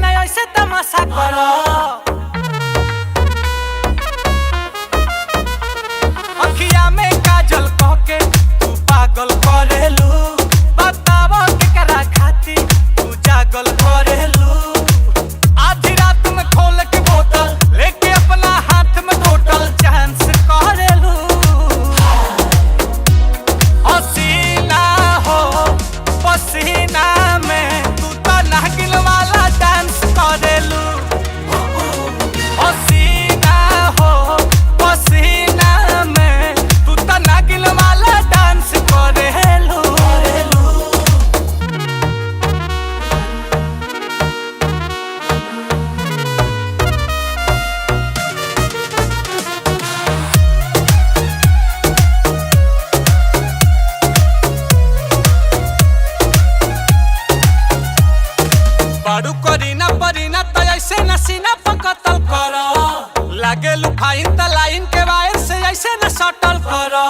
ना ऐसे तमाशा करो। अखिया में काजल कह के तू पागल करेलू, बताव केकरा खाती तू जागल करेलू। आधी रात में खोल के बोतल लेके अपना हाथ में टोटल चांस करेलू। हसीना हो पसीना में तू तो नागिन वाला डांस करेलू। हसीना हो पसीना में तू तो नागिन वाला डांस करेलू। बारू करीना परीना तो ऐसे नसीना पकतल करो। लागे लुफाइन त लाइन के वायर से ऐसे न सटल करो।